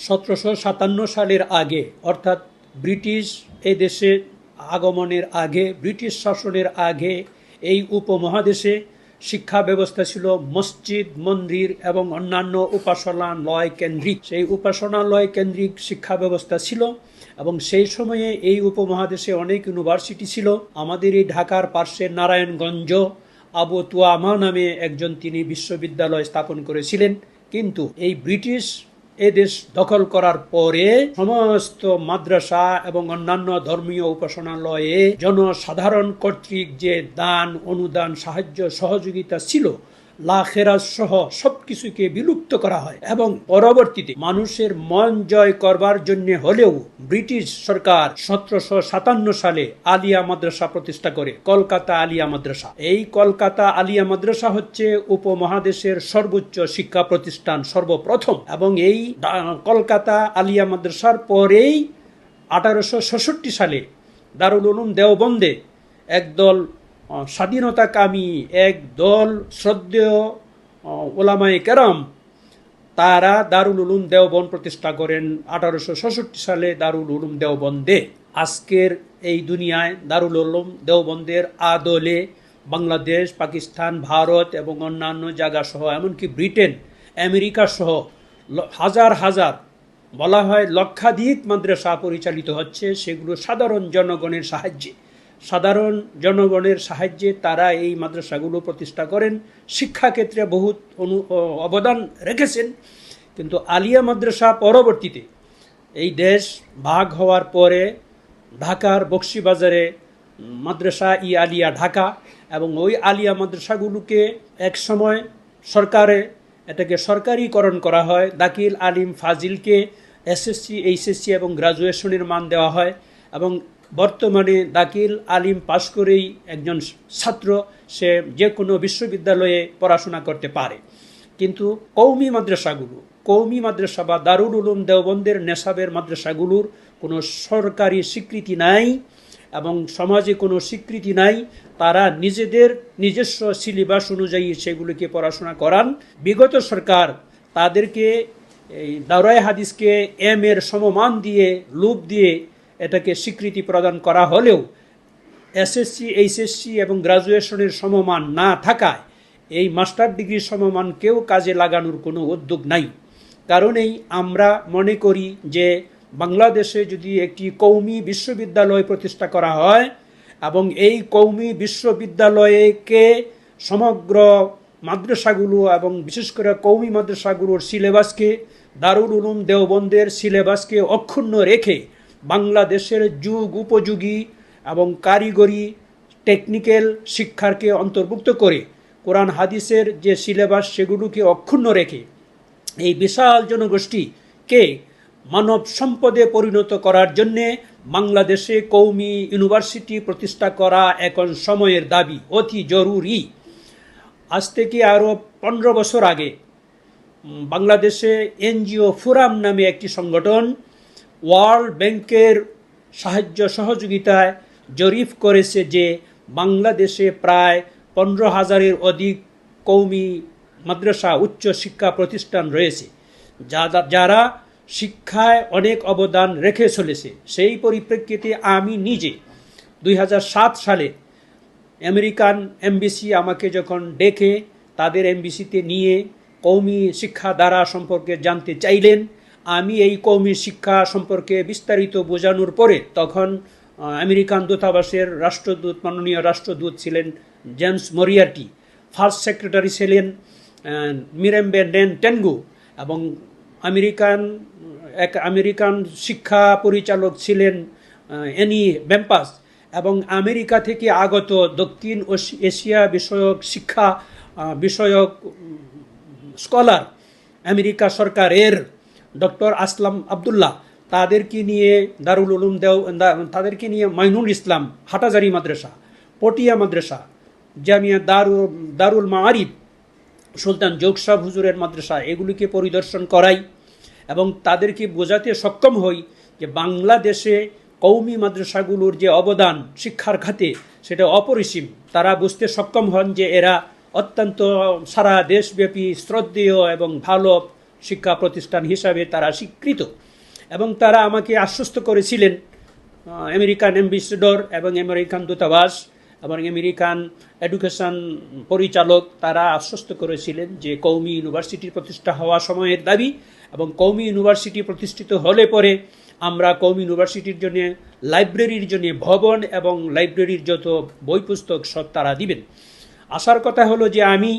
1757 সালের আগে, অর্থাৎ ব্রিটিশ এই দেশে আগমনের আগে, ব্রিটিশ শাসনের আগে এই উপমহাদেশে শিক্ষা ব্যবস্থা ছিল মসজিদ, মন্দির এবং অন্যান্য উপাসনালয় কেন্দ্রিক। সেই উপাসনালয় কেন্দ্রিক শিক্ষা ব্যবস্থা ছিল এবং সেই সময়ে এই উপমহাদেশে অনেক ইউনিভার্সিটি ছিল। আমাদের এই ঢাকার পার্শ্বের নারায়ণগঞ্জ আবু তুয়ামা নামে একজন তিনি বিশ্ববিদ্যালয় স্থাপন করেছিলেন। কিন্তু এই ব্রিটিশ এদেশ দখল করার পরে সমস্ত মাদ্রাসা এবং অন্যান্য ধর্মীয় উপাসনালয়ে জনসাধারণ কর্তৃক যে দান, অনুদান, সাহায্য, সহযোগিতা ছিল, লাখেরাজ সহ সবকিছুকে বিলুপ্ত করা হয় এবং পরবর্তীতে মানুষের মন জয় করবার জন্য হলেও ব্রিটিশ সরকার 1757 সালে আলিয়া মাদ্রাসা প্রতিষ্ঠা করে, কলকাতা আলিয়া মাদ্রাসা। এই কলকাতা আলিয়া মাদ্রাসা হচ্ছে উপমহাদেশের সর্বোচ্চ শিক্ষা প্রতিষ্ঠান সর্বপ্রথম, এবং এই কলকাতা আলিয়া মাদ্রাসার পরেই 1866 সালে দারুল উলুম দেওবন্দে একদল স্বাধীনতাকামী একদল শ্রদ্ধেয় ওলামায়ে কেরাম তারা দারুল উলুম দেওবন্দ প্রতিষ্ঠা করেন 1866 সালে দারুল উলুম দেওবন্দে। আজকের এই দুনিয়ায় দারুল উলুম দেওবন্দের আদলে বাংলাদেশ, পাকিস্তান, ভারত এবং অন্যান্য জায়গা সহ এমনকি ব্রিটেন, আমেরিকা সহ হাজার হাজার, বলা হয় লক্ষাধিক মাদ্রাসা পরিচালিত হচ্ছে। সেগুলো সাধারণ জনগণের সাহায্যে তারা এই মাদ্রাসাগুলো প্রতিষ্ঠা করেন, শিক্ষাক্ষেত্রে বহুত অবদান রেখেছেন। কিন্তু আলিয়া মাদ্রাসা পরবর্তীতে এই দেশ ভাগ হওয়ার পরে ঢাকার বকশীবাজারে মাদ্রাসা ই আলিয়া ঢাকা, এবং ওই আলিয়া মাদ্রাসাগুলোকে এক সময় এটাকে সরকারিকরণ করা হয়। দাখিল, আলিম, ফাজিলকে এসএসসি, এইচএসসি এবং গ্রাজুয়েশনের মান দেওয়া হয়, এবং বর্তমানে দাখিল, আলিম পাশ করেই একজন ছাত্র সে যে কোনো বিশ্ববিদ্যালয়ে পড়াশোনা করতে পারে। কিন্তু কওমি মাদ্রাসা বা দারুল উলুম দেওবন্দের নেশাবের মাদ্রাসাগুলোর কোনো সরকারি স্বীকৃতি নাই এবং সমাজে কোনো স্বীকৃতি নাই। তারা নিজস্ব সিলেবাস অনুযায়ী সেগুলোকে পড়াশোনা করান। বিগত সরকার তাদেরকে এই দাওরায়ে হাদিসকে এর সমমান দিয়ে, লুপ দিয়ে এটাকে স্বীকৃতি প্রদান করা হলেও এসএসসি, এইচএসসি এবং গ্রাজুয়েশনের সমমান না থাকায় এই মাস্টার ডিগ্রির সমমানকেও কাজে লাগানোর কোনো উদ্যোগ নাই। কারণেই আমরা মনে করি যে বাংলাদেশে যদি একটি কওমি বিশ্ববিদ্যালয় প্রতিষ্ঠা করা হয় এবং এই কওমি বিশ্ববিদ্যালয়কে সমগ্র মাদ্রাসাগুলো এবং বিশেষ করে কওমি মাদ্রাসাগুলোর সিলেবাসকে দারুল উলুম দেওবন্দের সিলেবাসকে অক্ষুণ্ণ রেখে বাংলাদেশের যুগ উপযোগী এবং কারিগরি টেকনিক্যাল শিক্ষাকে অন্তর্ভুক্ত করে কোরআন হাদিসের যে সিলেবাস সেগুলোকে অক্ষুণ্ণ রেখে এই বিশাল জনগোষ্ঠীকে মানব সম্পদে পরিণত করার জন্যে বাংলাদেশে কওমি ইউনিভার্সিটি প্রতিষ্ঠা করা এখন সময়ের দাবি, অতি জরুরি। আজ থেকে আরও 15 বছর আগে বাংলাদেশে এনজিও ফোরাম নামে একটি সংগঠন ওয়ার্ল্ড ব্যাংকের সাহায্য সহযোগিতায় জরিপ করেছে যে বাংলাদেশে প্রায় 15,000-এর অধিক কওমি মাদ্রাসা উচ্চ শিক্ষা প্রতিষ্ঠান রয়েছে যারা শিক্ষায় অনেক অবদান রেখে চলেছে। সেই পরিপ্রেক্ষিতে আমি নিজে 2007 সালে আমেরিকান এমবিসি আমাকে যখন ডেকে তাদের এমবিসিতে নিয়ে কওমি শিক্ষা ধারা সম্পর্কে জানতে চাইলেন, আমি এই কওমি শিক্ষা সম্পর্কে বিস্তারিত বোঝানোর পরে তখন আমেরিকান দূতাবাসের মাননীয় রাষ্ট্রদূত ছিলেন জেমস মরিয়ার্টি, ফার্স্ট সেক্রেটারি ছিলেন মিরেম্বে নেন টেনগু, এবং আমেরিকান শিক্ষা পরিচালক ছিলেন এনি বেম্পাস, এবং আমেরিকা থেকে আগত দক্ষিণ এশিয়া বিষয়ক স্কলার আমেরিকা সরকারের ডক্টর আসলাম আবদুল্লাহ, তাদেরকে নিয়ে মাইনুল ইসলাম হাটাজারি মাদ্রাসা, পটিয়া মাদ্রাসা, জামিয়া দারুল মাআরিফ, সুলতান যোগসাহ হুজুরের মাদ্রাসা, এগুলিকে পরিদর্শন করাই এবং তাদেরকে বোঝাতে সক্ষম হই যে বাংলাদেশে কওমি মাদ্রাসাগুলোর যে অবদান শিক্ষার খাতে সেটা অপরিসীম। তারা বুঝতে সক্ষম হন যে এরা অত্যন্ত সারা দেশব্যাপী শ্রদ্ধেয় এবং ভালো শিক্ষা প্রতিষ্ঠান হিসাবে তারা স্বীকৃত। এবং তারা আমাকে আশ্বস্ত করেছিলেন, আমেরিকান অ্যাম্বাসেডর এবং আমেরিকান দূতাবাস এবং আমেরিকান এডুকেশন পরিচালক তারা আশ্বস্ত করেছিলেন যে কওমি ইউনিভার্সিটি প্রতিষ্ঠা হওয়া সময়ের দাবি, এবং কওমি ইউনিভার্সিটি প্রতিষ্ঠিত হলে পরে আমরা কওমি ইউনিভার্সিটির জন্য লাইব্রেরির জন্য ভবন এবং লাইব্রেরির যত বই পুস্তক সব তারা দিবেন। আসার কথা হলো যে আমি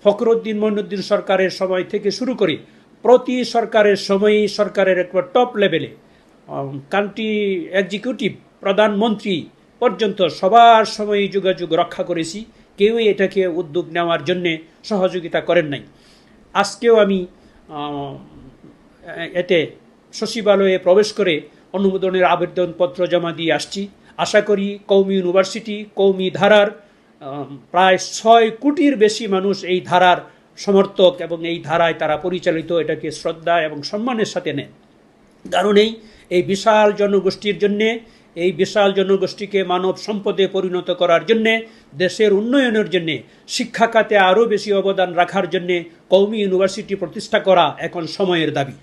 ফখরুদ্দিন মঈনুদ্দিন সরকারের সময় থেকে শুরু করে প্রতি সরকারের সময়ই সরকারের একবার টপ লেভেলে কান্ট্রি এক্সিকিউটিভ প্রধানমন্ত্রী পর্যন্ত সবার সময় যোগাযোগ রক্ষা করেছি, কেউই এটাকে উদ্যোগ নেওয়ার জন্যে সহযোগিতা করেন নাই। আজকেও আমি এতে সচিবালয়ে প্রবেশ করে অনুমোদনের আবেদনপত্র জমা দিয়ে আসছি। আশা করি কওমি ইউনিভার্সিটি কওমি ধারার প্রায় 6 কোটির বেশি মানুষ এই ধারার সমর্থক এবং এই ধারায় তারা পরিচালিত, এটাকে শ্রদ্ধা এবং সম্মানের সাথে নেন। কারণ এই বিশাল জনগোষ্ঠীর জন্যে, এই বিশাল জনগোষ্ঠীকে মানব সম্পদে পরিণত করার জন্যে, দেশের উন্নয়নের জন্যে, শিক্ষা খাতে আরও বেশি অবদান রাখার জন্যে কওমি ইউনিভার্সিটি প্রতিষ্ঠা করা এখন সময়ের দাবি।